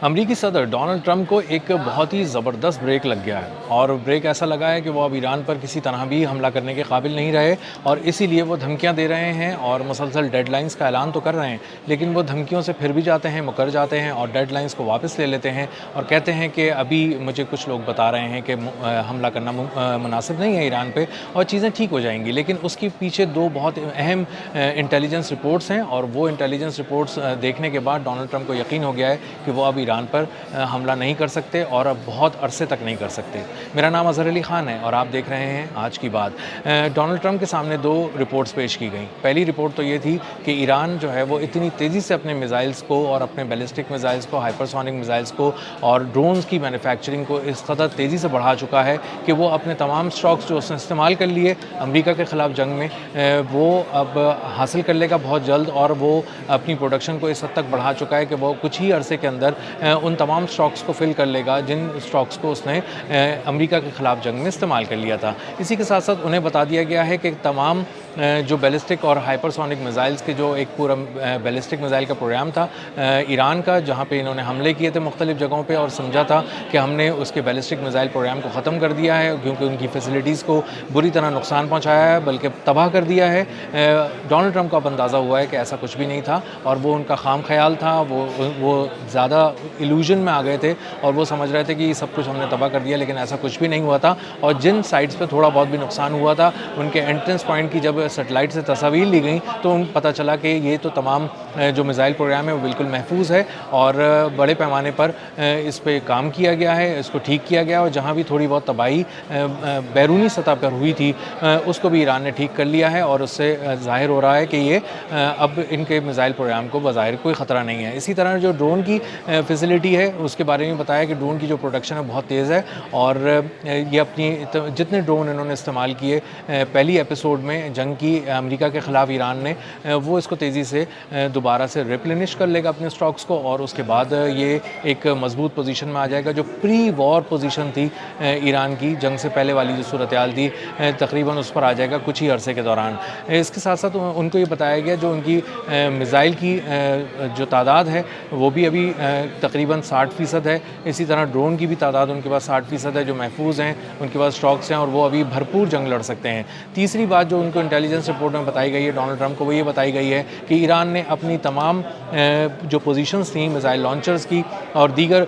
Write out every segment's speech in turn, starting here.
امریکی صدر Donald Trump کو ایک بہت ہی زبردست بریک لگ گیا ہے، اور بریک ایسا لگا ہے کہ وہ اب ایران پر کسی طرح بھی حملہ کرنے کے قابل نہیں رہے، اور اسی لیے وہ دھمکیاں دے رہے ہیں اور مسلسل ڈیڈ لائنز کا اعلان تو کر رہے ہیں، لیکن وہ دھمکیوں سے پھر بھی جاتے ہیں، مکر جاتے ہیں اور ڈیڈ لائنز کو واپس لے لیتے ہیں اور کہتے ہیں کہ ابھی مجھے کچھ لوگ بتا رہے ہیں کہ حملہ کرنا مناسب نہیں ہے ایران پہ اور چیزیں ٹھیک ہو جائیں گی، لیکن اس کے پیچھے دو بہت اہم انٹیلیجنس رپورٹس ہیں، اور وہ انٹیلیجنس رپورٹس دیکھنے کے بعد ڈونلڈ ٹرمپ کو یقین ہو گیا ہے کہ وہ اب ایران پر حملہ نہیں کر سکتے اور اب بہت عرصے تک نہیں کر سکتے۔ میرا نام اظہر علی خان ہے اور آپ دیکھ رہے ہیں آج کی بات۔ ڈونلڈ ٹرمپ کے سامنے دو رپورٹس پیش کی گئیں۔ پہلی رپورٹ تو یہ تھی کہ ایران جو ہے وہ اتنی تیزی سے اپنے میزائلز کو اور اپنے بیلسٹک میزائلز کو، ہائپرسونک میزائلز کو اور ڈرونز کی مینوفیکچرنگ کو اس قدر تیزی سے بڑھا چکا ہے کہ وہ اپنے تمام سٹاکس جو اس نے استعمال کر لیے امریکہ کے خلاف جنگ میں، وہ اب حاصل کر لے گا بہت جلد، اور وہ اپنی پروڈکشن کو اس حد تک بڑھا چکا ہے کہ وہ کچھ ہی عرصے کے اندر ان تمام سٹاکس کو فل کر لے گا جن سٹاکس کو اس نے امریکہ کے خلاف جنگ میں استعمال کر لیا تھا۔ اسی کے ساتھ ساتھ انہیں بتا دیا گیا ہے کہ تمام جو بیلسٹک اور ہائپرسونک میزائلز کے جو ایک پورا بیلسٹک میزائل کا پروگرام تھا ایران کا، جہاں پہ انہوں نے حملے کیے تھے مختلف جگہوں پہ اور سمجھا تھا کہ ہم نے اس کے بیلسٹک میزائل پروگرام کو ختم کر دیا ہے کیونکہ ان کی فیسلٹیز کو بری طرح نقصان پہنچایا ہے بلکہ تباہ کر دیا ہے، ڈونلڈ ٹرمپ کو اب اندازہ ہوا ہے کہ ایسا کچھ بھی نہیں تھا اور وہ ان کا خام خیال تھا، وہ زیادہ ایلوژن میں آ گئے تھے اور وہ سمجھ رہے تھے کہ یہ سب کچھ ہم نے تباہ کر دیا، لیکن ایسا کچھ بھی نہیں ہوا تھا، اور جن سائٹس پہ تھوڑا بہت بھی نقصان ہوا تھا ان کے انٹرنس پوائنٹ کی جب سیٹلائٹ سے تصاویر لی گئیں تو ان پتہ چلا کہ یہ تو تمام جو میزائل پروگرام ہے وہ بالکل محفوظ ہے اور بڑے پیمانے پر اس پہ کام کیا گیا ہے، اس کو ٹھیک کیا گیا، اور جہاں بھی تھوڑی بہت تباہی بیرونی سطح پر ہوئی تھی اس کو بھی ایران نے ٹھیک کر لیا ہے، اور اس سے ظاہر ہو رہا ہے کہ یہ اب ان کے میزائل پروگرام کو بظاہر کوئی خطرہ نہیں ہے۔ اسی طرح جو ڈرون کی فیسلٹی ہے اس کے بارے میں بتایا کہ ڈرون کی جو پروڈکشن ہے بہت تیز ہے، اور یہ اپنی جتنے ڈرون انہوں نے استعمال کیے پہلی ایپیسوڈ میں جنگ کی امریکہ کے خلاف ایران نے، وہ اس کو تیزی سے دوبارہ سے ریپلینش کر لے گا اپنے سٹاکس کو، اور اس کے بعد یہ ایک مضبوط پوزیشن میں آ جائے گا جو پری وار پوزیشن تھی ایران کی، جنگ سے پہلے والی جو صورتحال تھی تقریباً اس پر آ جائے گا کچھ ہی عرصے کے دوران۔ اس کے ساتھ ساتھ ان کو یہ بتایا گیا جو ان کی میزائل کی جو تعداد ہے وہ بھی ابھی تقریباً 60% ہے، اسی طرح ڈرون کی بھی تعداد ان کے پاس 60% ہے جو محفوظ ہیں، ان کے پاس سٹاکس ہیں اور وہ ابھی بھرپور جنگ لڑ سکتے ہیں۔ تیسری بات جو ان کو انٹیلیجنس رپورٹ میں بتائی گئی ہے ڈونلڈ ٹرمپ کو، وہ یہ بتائی گئی ہے کہ ایران نے اپنی تمام جو پوزیشنز تھیں میزائل لانچرز کی اور دیگر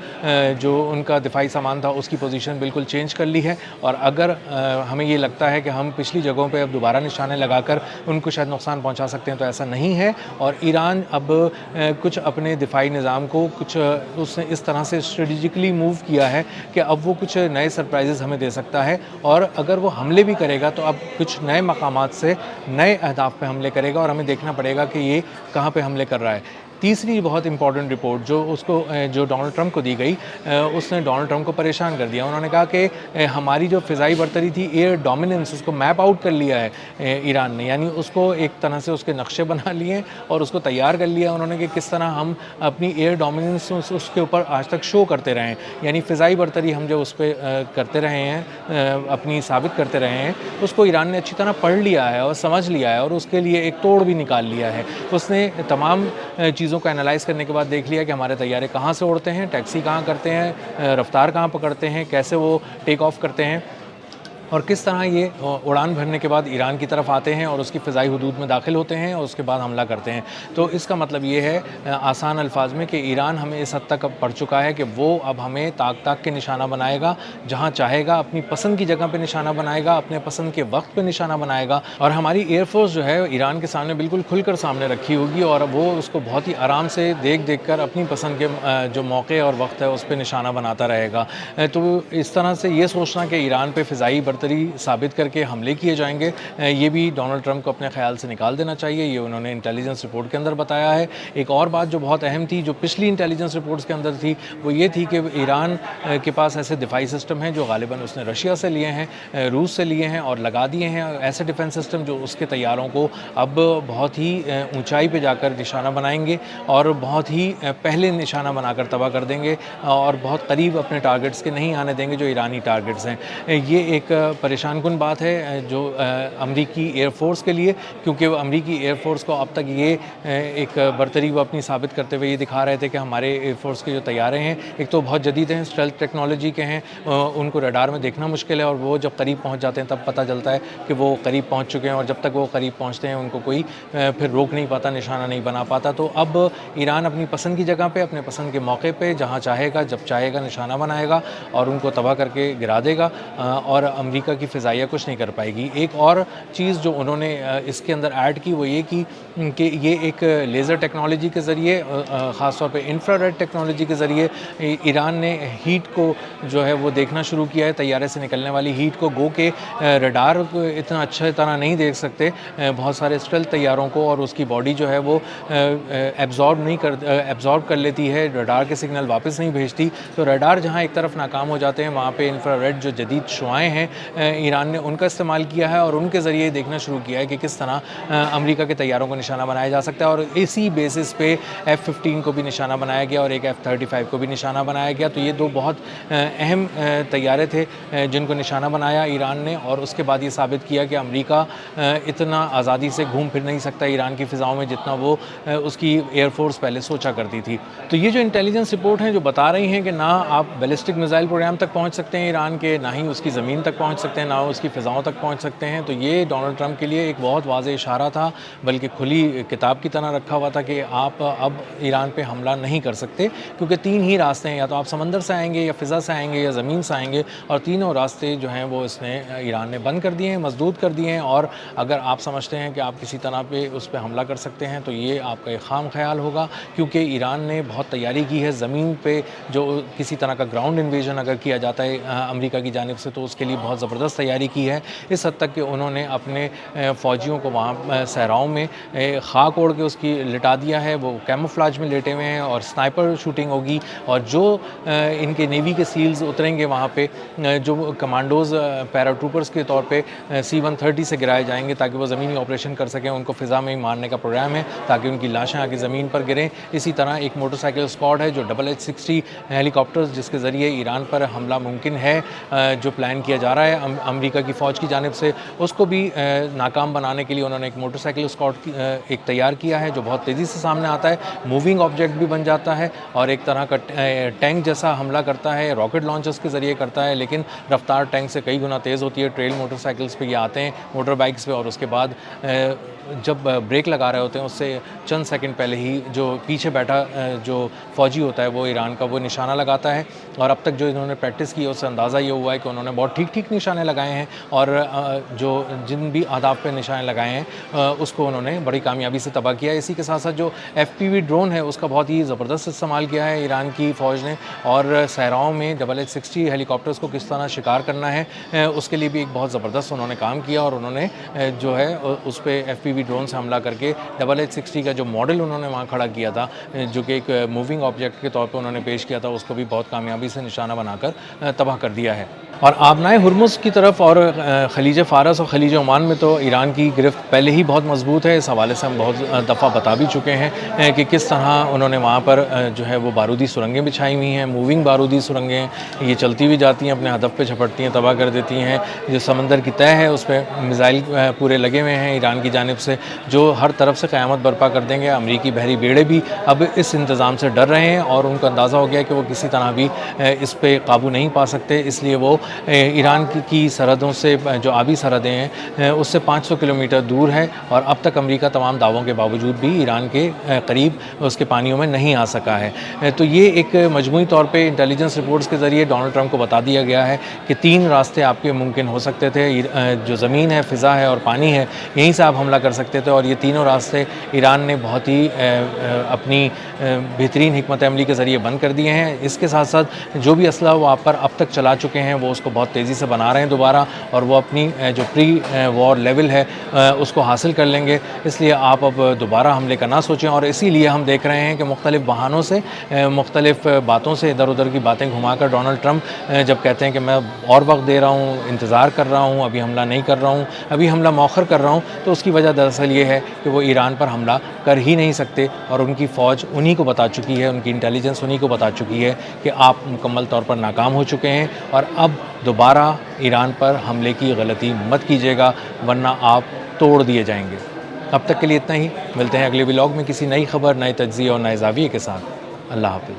جو ان کا دفاعی سامان تھا اس کی پوزیشن بالکل چینج کر لی ہے، اور اگر ہمیں یہ لگتا ہے کہ ہم پچھلی جگہوں پہ اب دوبارہ نشانے لگا کر ان کو شاید نقصان پہنچا سکتے ہیں تو ایسا نہیں ہے، اور ایران اب کچھ اپنے دفاعی نظام کو کچھ اس نے اس طرح سے اسٹریٹجکلی موو کیا ہے کہ اب وہ کچھ نئے سرپرائزز ہمیں دے سکتا ہے، اور اگر وہ حملے بھی کرے گا تو اب کچھ نئے مقامات سے نئے اہداف پہ حملے کرے گا، اور ہمیں دیکھنا پڑے گا کہ یہ کہاں پہ حملے کر رہا ہے۔ تیسری بہت امپورٹنٹ رپورٹ جو ڈونلڈ ٹرمپ کو دی گئی، اس نے ڈونلڈ ٹرمپ کو پریشان کر دیا۔ انہوں نے کہا کہ ہماری جو فضائی برتری تھی، ایئر ڈومیننس، اس کو میپ آؤٹ کر لیا ہے ایران نے، یعنی اس کو ایک طرح سے اس کے نقشے بنا لیے اور اس کو تیار کر لیا انہوں نے کہ کس طرح ہم اپنی ایئر ڈومیننس اس کے اوپر آج تک شو کرتے رہے ہیں، یعنی فضائی برتری ہم جو اس پہ کرتے رہے ہیں، اپنی ثابت کرتے رہے ہیں، اس کو ایران نے اچھی طرح پڑھ لیا ہے اور سمجھ لیا ہے اور اس کے لیے ایک توڑ بھی نکال لیا ہے۔ اس نے تمام چیزوں کو انالائز کرنے کے بعد دیکھ لیا کہ ہمارے طیارے کہاں سے اڑتے ہیں، ٹیکسی کہاں کرتے ہیں، رفتار کہاں پکڑتے ہیں، کیسے وہ ٹیک آف کرتے ہیں، اور کس طرح یہ اڑان بھرنے کے بعد ایران کی طرف آتے ہیں اور اس کی فضائی حدود میں داخل ہوتے ہیں اور اس کے بعد حملہ کرتے ہیں۔ تو اس کا مطلب یہ ہے آسان الفاظ میں کہ ایران ہمیں اس حد تک اب پڑ چکا ہے کہ وہ اب ہمیں تاک تاک کے نشانہ بنائے گا، جہاں چاہے گا اپنی پسند کی جگہ پہ نشانہ بنائے گا، اپنے پسند کے وقت پہ نشانہ بنائے گا، اور ہماری ایئر فورس جو ہے ایران کے سامنے بالکل کھل کر سامنے رکھی ہوگی اور وہ اس کو بہت ہی آرام سے دیکھ کر اپنی پسند کے جو موقع اور وقت ہے اس پہ نشانہ بناتا رہے گا۔ تو اس طرح سے یہ سوچنا کہ ایران پہ فضائی برتری ثابت کر کے حملے کیے جائیں گے، یہ بھی ڈونلڈ ٹرمپ کو اپنے خیال سے نکال دینا چاہیے، یہ انہوں نے انٹیلیجنس رپورٹ کے اندر بتایا ہے۔ ایک اور بات جو بہت اہم تھی جو پچھلی انٹیلیجنس رپورٹس کے اندر تھی وہ یہ تھی کہ ایران کے پاس ایسے دفاعی سسٹم ہیں جو غالباً اس نے رشیا سے لیے ہیں، روس سے لیے ہیں اور لگا دیے ہیں، ایسے ڈیفنس سسٹم جو اس کے طیاروں کو اب بہت ہی اونچائی پہ جا کر نشانہ بنائیں گے اور بہت ہی پہلے نشانہ بنا کر تباہ کر دیں گے اور بہت قریب اپنے ٹارگٹس کے نہیں آنے دیں گے جو ایرانی ٹارگٹس ہیں۔ یہ ایک پریشان کن بات ہے جو امریکی ایئر فورس کے لیے، کیونکہ وہ امریکی ایئر فورس کو اب تک یہ ایک برتری وہ اپنی ثابت کرتے ہوئے یہ دکھا رہے تھے کہ ہمارے ایئر فورس کے جو طیارے ہیں ایک تو بہت جدید ہیں، اسٹیلتھ ٹیکنالوجی کے ہیں، ان کو ریڈار میں دیکھنا مشکل ہے، اور وہ جب قریب پہنچ جاتے ہیں تب پتہ چلتا ہے کہ وہ قریب پہنچ چکے ہیں، اور جب تک وہ قریب پہنچتے ہیں ان کو کوئی پھر روک نہیں پاتا، نشانہ نہیں بنا پاتا۔ تو اب ایران اپنی پسند کی جگہ پہ، اپنے پسند کے موقع پہ، جہاں چاہے گا جب چاہے گا نشانہ بنائے گا اور ان کو تباہ کر کے گرا دے گا، اور امریکہ کی فضائیہ کچھ نہیں کر پائے گی۔ ایک اور چیز جو انہوں نے اس کے اندر ایڈ کی وہ یہ کی کہ یہ ایک لیزر ٹیکنالوجی کے ذریعے، خاص طور پہ انفرا ریڈ ٹیکنالوجی کے ذریعے ایران نے ہیٹ کو جو ہے وہ دیکھنا شروع کیا ہے، طیارے سے نکلنے والی ہیٹ کو، گو کہ ریڈار اتنا اچھا طرح نہیں دیکھ سکتے بہت سارے اسٹیلتھ طیاروں کو، اور اس کی باڈی جو ہے وہ ایبزارب کر لیتی ہے، ریڈار کے سگنل واپس نہیں بھیجتی۔ تو ریڈار جہاں ایک طرف ناکام ہو جاتے ہیں وہاں پہ انفرا ریڈ جو جدید شعاعیں ہیں ایران نے ان کا استعمال کیا ہے، اور ان کے ذریعے دیکھنا شروع کیا ہے کہ کس طرح امریکہ کے طیاروں کو نشانہ بنایا جا سکتا ہے، اور اسی بیسس پہ F-15 کو بھی نشانہ بنایا گیا اور ایک F-35 کو بھی نشانہ بنایا گیا۔ تو یہ دو بہت اہم طیارے تھے جن کو نشانہ بنایا ایران نے، اور اس کے بعد یہ ثابت کیا کہ امریکہ اتنا آزادی سے گھوم پھر نہیں سکتا ایران کی فضاؤں میں جتنا وہ اس کی ایئر فورس پہلے سوچا کرتی تھی۔ تو یہ جو انٹیلیجنس رپورٹ ہیں جو بتا رہی ہیں کہ نہ آپ بیلسٹک میزائل پروگرام تک پہنچ سکتے ہیں ایران کے، نہ ہی اس کی زمین تک پہنچ سکتے ہیں، نہ اس کی فضاؤں تک پہنچ سکتے ہیں، تو یہ ڈونلڈ ٹرمپ کے لیے ایک بہت واضح اشارہ تھا، بلکہ کھلی کتاب کی طرح رکھا ہوا تھا کہ آپ اب ایران پہ حملہ نہیں کر سکتے، کیونکہ تین ہی راستے ہیں، یا تو آپ سمندر سے آئیں گے، یا فضا سے آئیں گے، یا زمین سے آئیں گے، اور تینوں راستے جو ہیں وہ ایران نے بند کر دیے ہیں، مسدود کر دیے ہیں، اور اگر آپ سمجھتے ہیں کہ آپ کسی طرح پہ اس پہ حملہ کر سکتے ہیں تو یہ آپ کا ایک خام خیال ہوگا، کیونکہ ایران نے بہت تیاری کی ہے زمین پہ، جو کسی طرح کا گراؤنڈ انویژن اگر کیا جاتا ہے امریکہ کی جانب سے تو اس کے لیے بہت زبردست تیاری کی ہے، اس حد تک کہ انہوں نے اپنے فوجیوں کو وہاں صحراؤں میں خاک اوڑھ کے اس کی لٹا دیا ہے، وہ کیموفلاج میں لیٹے ہوئے ہیں، اور سنائپر شوٹنگ ہوگی، اور جو ان کے نیوی کے سیلز اتریں گے وہاں پہ، جو کمانڈوز پیرا ٹروپرز کے طور پہ C-130 سے گرائے جائیں گے تاکہ وہ زمینی آپریشن کر سکیں، ان کو فضا میں ہی مارنے کا پروگرام ہے تاکہ ان کی لاشیں آگے زمین پر گریں۔ اسی طرح ایک موٹر سائیکل اسکواڈ ہے جو H-60 ہیلی کاپٹرز جس کے ذریعے ایران پر حملہ ممکن ہے، جو پلان کیا جا رہا ہے امریکہ کی فوج کی جانب سے، اس کو بھی ناکام بنانے کے لیے انہوں نے ایک موٹر سائیکل اسکواڈ ایک تیار کیا ہے جو بہت تیزی سے سامنے آتا ہے، موونگ آبجیکٹ بھی بن جاتا ہے، اور ایک طرح کا ٹینک جیسا حملہ کرتا ہے، راکٹ لانچرز کے ذریعے کرتا ہے، لیکن رفتار ٹینک سے کئی گنا تیز ہوتی ہے۔ ٹریل موٹر سائیکلز پہ یہ آتے ہیں، موٹر بائکس پہ، اور اس کے بعد جب بریک لگا رہے ہوتے ہیں اس سے چند سیکنڈ پہلے ہی جو پیچھے بیٹھا جو فوجی ہوتا ہے وہ ایران کا وہ نشانہ لگاتا ہے، اور اب تک جو انہوں نے پریکٹس کی ہے اس سے اندازہ یہ ہوا ہے کہ انہوں نے بہت ٹھیک نشانے لگائے ہیں، اور جو جن بھی اہداف پہ نشانے لگائے ہیں اس کو انہوں نے بڑی کامیابی سے تباہ کیا ہے۔ اسی کے ساتھ ساتھ جو FPV ڈرون ہے اس کا بہت ہی زبردست استعمال کیا ہے ایران کی فوج نے، اور صحراؤں میں H-60 ہیلی کاپٹرز کو کس طرح شکار کرنا ہے اس کے لیے بھی ایک بہت زبردست انہوں نے کام کیا، اور انہوں نے جو ہے اس پہ FPV ڈرون سے حملہ کر کے H-60 کا جو ماڈل انہوں نے وہاں کھڑا کیا تھا جو کہ ایک موونگ آبجیکٹ کے طور پہ انہوں نے پیش کیا تھا، اس کو بھی بہت کامیابی سے نشانہ بنا کر تباہ کر دیا ہے۔ اور آبنائے ہرمز کی طرف اور خلیج فارس اور خلیج عمان میں تو ایران کی گرفت پہلے ہی بہت مضبوط ہے، اس حوالے سے ہم بہت دفعہ بتا بھی چکے ہیں کہ کس طرح انہوں نے وہاں پر جو ہے وہ بارودی سرنگیں بچھائی ہوئی ہیں، موونگ بارودی سرنگیں ہیں، یہ چلتی بھی جاتی ہیں، اپنے ہدف پہ جھپٹتی ہیں، تباہ کر دیتی ہیں۔ جو سمندر کی تہہ ہے اس پہ میزائل پورے لگے ہوئے ہیں ایران کی جانب سے جو ہر طرف سے قیامت برپا کر دیں گے۔ امریکی بحری بیڑے بھی اب اس انتظام سے ڈر رہے ہیں، اور ان کو اندازہ ہو گیا کہ وہ کسی طرح بھی اس پہ قابو نہیں پا سکتے، اس لیے وہ ایران کی سرحدوں سے جو آبی سرحدیں ہیں اس سے 500 کلومیٹر دور ہے، اور اب تک امریکہ تمام دعووں کے باوجود بھی ایران کے قریب اس کے پانیوں میں نہیں آ سکا ہے۔ تو یہ ایک مجموعی طور پہ انٹیلیجنس رپورٹس کے ذریعے ڈونلڈ ٹرمپ کو بتا دیا گیا ہے کہ 3 راستے آپ کے ممکن ہو سکتے تھے، جو زمین ہے، فضا ہے اور پانی ہے، یہیں سے آپ حملہ کر سکتے تھے، اور یہ تینوں راستے ایران نے بہت ہی اپنی بہترین حکمت عملی کے ذریعے بند کر دیے ہیں۔ اس کے ساتھ ساتھ جو بھی اسلحہ وہ آپ پر اب تک چلا چکے ہیں وہ اس کو بہت تیزی سے بنا رہے ہیں دوبارہ، اور وہ اپنی جو پری وار لیول ہے اس کو حاصل کر لیں گے، اس لیے آپ اب دوبارہ حملے کا نہ سوچیں۔ اور اسی لیے ہم دیکھ رہے ہیں کہ مختلف بہانوں سے، مختلف باتوں سے، ادھر ادھر کی باتیں گھما کر ڈونلڈ ٹرمپ جب کہتے ہیں کہ میں اور وقت دے رہا ہوں، انتظار کر رہا ہوں، ابھی حملہ نہیں کر رہا ہوں، ابھی حملہ مؤخر کر رہا ہوں، تو اس کی وجہ دراصل یہ ہے کہ وہ ایران پر حملہ کر ہی نہیں سکتے، اور ان کی فوج انہی کو بتا چکی ہے، ان کی انٹیلیجنس انہی کو بتا چکی ہے کہ آپ مکمل طور پر ناکام ہو چکے ہیں، اور اب دوبارہ ایران پر حملے کی غلطی مت کیجیے گا ورنہ آپ توڑ دیے جائیں گے۔ اب تک کے لیے اتنا ہی، ملتے ہیں اگلے ولاگ میں کسی نئی خبر، نئے تجزیے اور نئے زاویے کے ساتھ۔ اللہ حافظ۔